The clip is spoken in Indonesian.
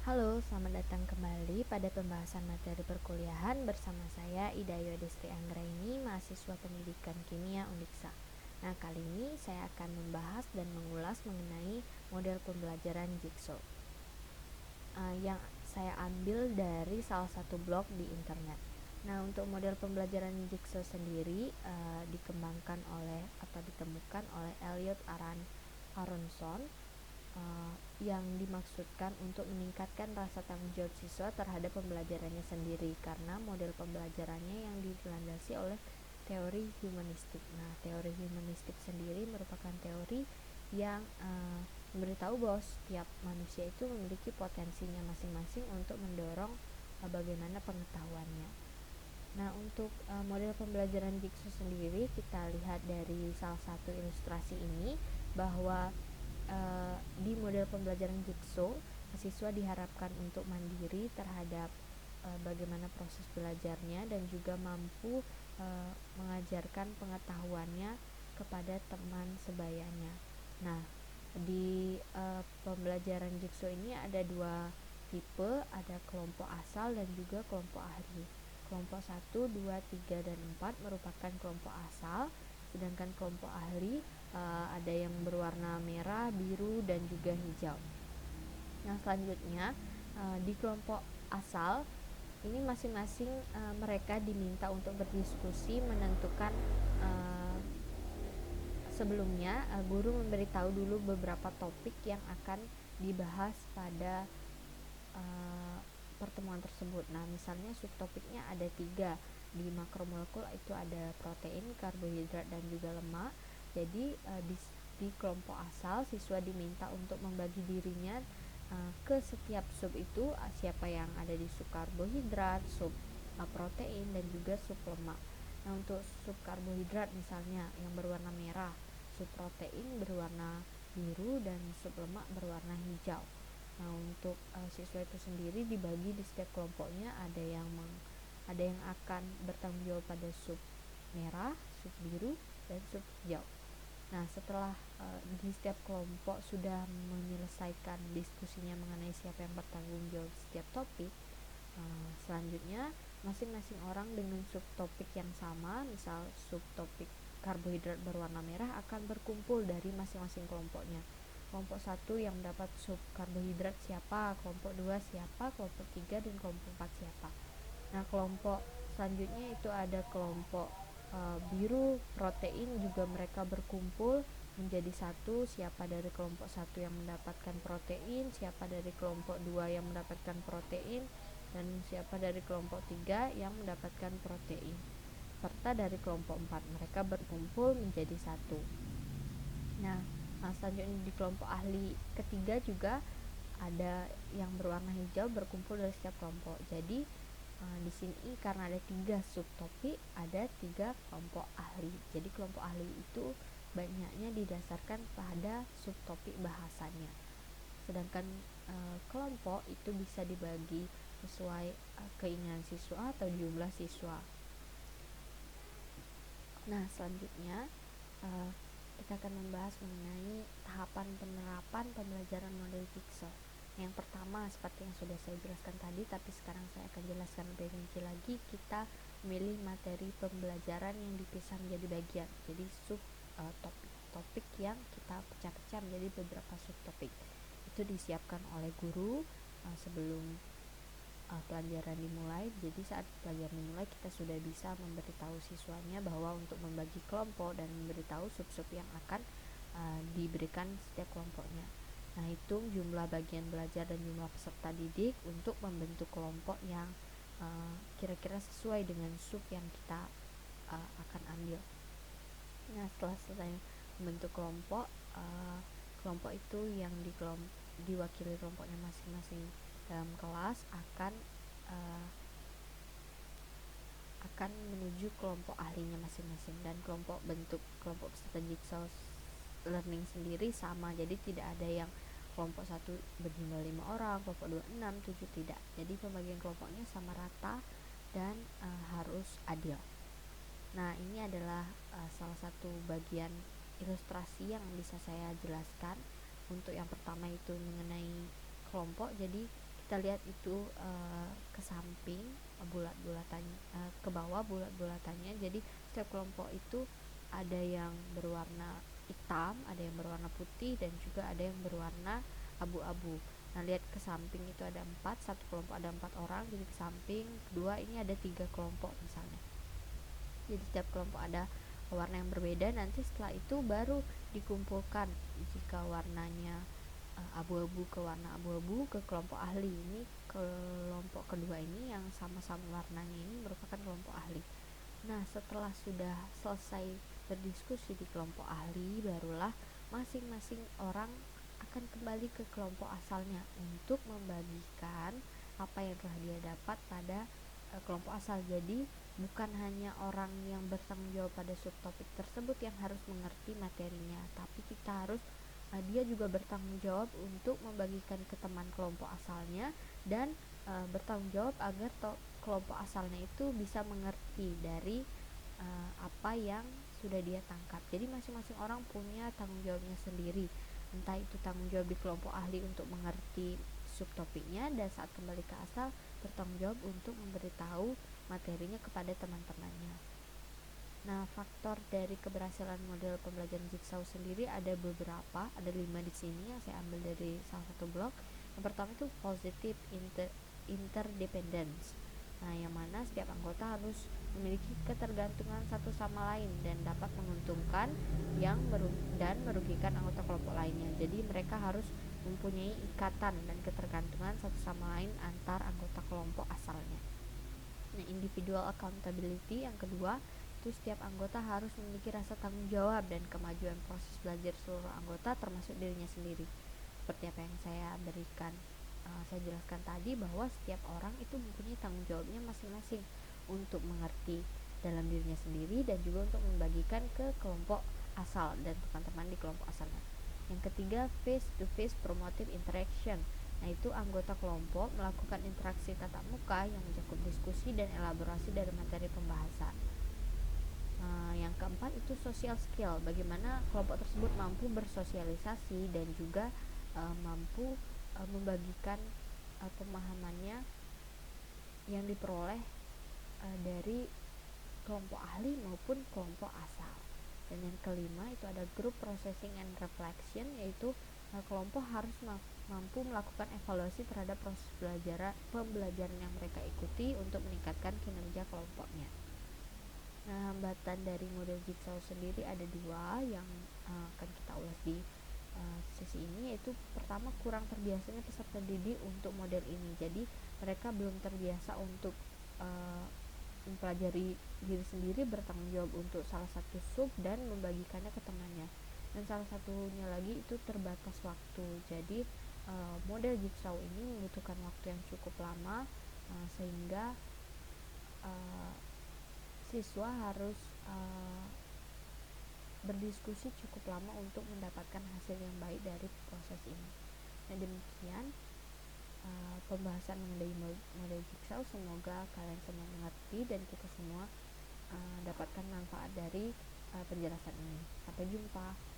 Halo, selamat datang kembali pada pembahasan materi perkuliahan bersama saya Idayo Destri Anggraini, mahasiswa pendidikan kimia Uniksa. Nah, kali ini saya akan membahas dan mengulas mengenai model pembelajaran Jigsaw yang saya ambil dari salah satu blog di internet. Nah, untuk model pembelajaran Jigsaw sendiri dikembangkan oleh atau ditemukan oleh Elliot Aronson yang dimaksudkan untuk meningkatkan rasa tanggung jawab siswa terhadap pembelajarannya sendiri, karena model pembelajarannya yang dilandasi oleh teori humanistik. Nah, teori humanistik sendiri merupakan teori yang memberitahu bahwa setiap manusia itu memiliki potensinya masing-masing untuk mendorong bagaimana pengetahuannya. Nah, untuk model pembelajaran Jigsaw sendiri, kita lihat dari salah satu ilustrasi ini bahwa di model pembelajaran Jigsaw, siswa diharapkan untuk mandiri terhadap bagaimana proses belajarnya dan juga mampu mengajarkan pengetahuannya kepada teman sebayanya. Nah, di pembelajaran Jigsaw ini ada dua tipe, ada kelompok asal dan juga kelompok ahli. Kelompok 1, 2, 3, dan 4 merupakan kelompok asal, sedangkan kelompok ahli ada yang berwarna merah, biru, dan juga hijau. Yang selanjutnya di kelompok asal ini masing-masing mereka diminta untuk berdiskusi menentukan sebelumnya guru memberitahu dulu beberapa topik yang akan dibahas pada pertemuan tersebut. Nah, misalnya subtopiknya ada 3. Di makromolekul itu ada protein, karbohidrat, dan juga lemak. Jadi di kelompok asal siswa diminta untuk membagi dirinya ke setiap sub itu, siapa yang ada di sub karbohidrat, sub protein, dan juga sub lemak. Nah, untuk sub karbohidrat misalnya yang berwarna merah, sub protein berwarna biru, dan sub lemak berwarna hijau. Nah, untuk siswa itu sendiri dibagi di setiap kelompoknya, ada yang akan bertanggung jawab pada sub merah, sub biru, dan sub hijau. Nah, setelah di setiap kelompok sudah menyelesaikan diskusinya mengenai siapa yang bertanggung jawab setiap topik, selanjutnya masing-masing orang dengan subtopik yang sama, misal subtopik karbohidrat berwarna merah, akan berkumpul dari masing-masing kelompoknya. Kelompok 1 yang mendapat sub karbohidrat siapa, kelompok 2 siapa, kelompok 3 dan kelompok 4 siapa. Nah, kelompok selanjutnya itu ada kelompok biru protein, juga mereka berkumpul menjadi satu, siapa dari kelompok 1 yang mendapatkan protein, siapa dari kelompok 2 yang mendapatkan protein, dan siapa dari kelompok 3 yang mendapatkan protein, serta dari kelompok 4 mereka berkumpul menjadi satu. Nah, selanjutnya di kelompok ahli ketiga juga ada yang berwarna hijau berkumpul dari setiap kelompok. Jadi di sini karena ada 3 subtopik, ada 3 kelompok ahli. Jadi kelompok ahli itu banyaknya didasarkan pada subtopik bahasanya. Sedangkan kelompok itu bisa dibagi sesuai keinginan siswa atau jumlah siswa. Nah, selanjutnya kita akan membahas mengenai tahapan penerapan pembelajaran model Jigsaw. Yang pertama, seperti yang sudah saya jelaskan tadi, tapi sekarang saya akan jelaskan lebih rinci lagi, kita memilih materi pembelajaran yang dipisah menjadi bagian, jadi topik yang kita pecah-pecah menjadi beberapa subtopik. Itu disiapkan oleh guru sebelum pelajaran dimulai. Jadi saat pelajaran dimulai, kita sudah bisa memberitahu siswanya bahwa untuk membagi kelompok dan memberitahu sub-sub yang akan diberikan setiap kelompoknya. Nah, hitung jumlah bagian belajar dan jumlah peserta didik untuk membentuk kelompok yang kira-kira sesuai dengan sub yang kita akan ambil. Nah, setelah selesai membentuk kelompok, kelompok itu yang diwakili kelompoknya masing-masing dalam kelas akan menuju kelompok ahlinya masing-masing, dan kelompok peserta Jigsaw learning sendiri sama, jadi tidak ada yang kelompok 1 berjumlah 5 orang, kelompok 2 6, 7, tidak. Jadi pembagian kelompoknya sama rata dan harus adil. Nah, ini adalah salah satu bagian ilustrasi yang bisa saya jelaskan. Untuk yang pertama itu mengenai kelompok, jadi kita lihat itu ke samping bulat-bulatan, ke bawah bulat-bulatannya. Jadi setiap kelompok itu ada yang berwarna hitam, ada yang berwarna putih, dan juga ada yang berwarna abu-abu. Nah, lihat ke samping itu ada 4, satu kelompok ada 4 orang, jadi ke samping kedua ini ada 3 kelompok misalnya. Jadi setiap kelompok ada warna yang berbeda, nanti setelah itu baru dikumpulkan jika warnanya abu-abu ke warna abu-abu ke kelompok ahli. Ini kelompok kedua ini yang sama-sama warnanya ini merupakan kelompok ahli. Nah, setelah sudah selesai berdiskusi di kelompok ahli, barulah masing-masing orang akan kembali ke kelompok asalnya untuk membagikan apa yang telah dia dapat pada kelompok asal. Jadi bukan hanya orang yang bertanggung jawab pada subtopik tersebut yang harus mengerti materinya, tapi kita harus dia juga bertanggung jawab untuk membagikan ke teman kelompok asalnya, dan bertanggung jawab agar kelompok asalnya itu bisa mengerti dari apa yang sudah dia tangkap. Jadi masing-masing orang punya tanggung jawabnya sendiri, entah itu tanggung jawab di kelompok ahli untuk mengerti subtopiknya, dan saat kembali ke asal bertanggung jawab untuk memberitahu materinya kepada teman-temannya. Nah, faktor dari keberhasilan model pembelajaran Jigsaw sendiri ada beberapa, ada 5 di sini yang saya ambil dari salah satu blog. Yang pertama itu positive interdependence. Nah, yang mana setiap anggota harus memiliki ketergantungan satu sama lain dan dapat menguntungkan dan merugikan anggota kelompok lainnya. Jadi mereka harus mempunyai ikatan dan ketergantungan satu sama lain antar anggota kelompok asalnya. Nah, individual accountability yang kedua, itu setiap anggota harus memiliki rasa tanggung jawab dan kemajuan proses belajar seluruh anggota termasuk dirinya sendiri. Seperti apa yang saya jelaskan tadi, bahwa setiap orang itu mempunyai tanggung jawabnya masing-masing untuk mengerti dalam dirinya sendiri dan juga untuk membagikan ke kelompok asal dan teman-teman di kelompok asalnya. Yang ketiga, face to face promotive interaction. Nah, itu anggota kelompok melakukan interaksi tatap muka yang mencakup diskusi dan elaborasi dari materi pembahasan. Yang keempat itu social skill, bagaimana kelompok tersebut mampu bersosialisasi dan juga mampu membagikan pemahamannya yang diperoleh dari kelompok ahli maupun kelompok asal. Dan yang kelima itu ada group processing and reflection, yaitu kelompok harus mampu melakukan evaluasi terhadap proses pembelajaran yang mereka ikuti untuk meningkatkan kinerja kelompoknya. Nah, hambatan dari model Jigsaw sendiri ada 2 yang akan kita ulas di sesi ini, yaitu pertama, kurang terbiasanya peserta didik untuk model ini. Jadi mereka belum terbiasa untuk mempelajari diri sendiri, bertanggung jawab untuk salah satu sub dan membagikannya ke temannya. Dan salah satunya lagi itu terbatas waktu. Jadi model Jigsaw ini membutuhkan waktu yang cukup lama, sehingga siswa harus berdiskusi cukup lama untuk mendapatkan hasil yang baik dari proses ini. Nah, demikian pembahasan mengenai model Jigsaw. Semoga kalian semua mengerti dan kita semua dapatkan manfaat dari penjelasan ini. Sampai jumpa.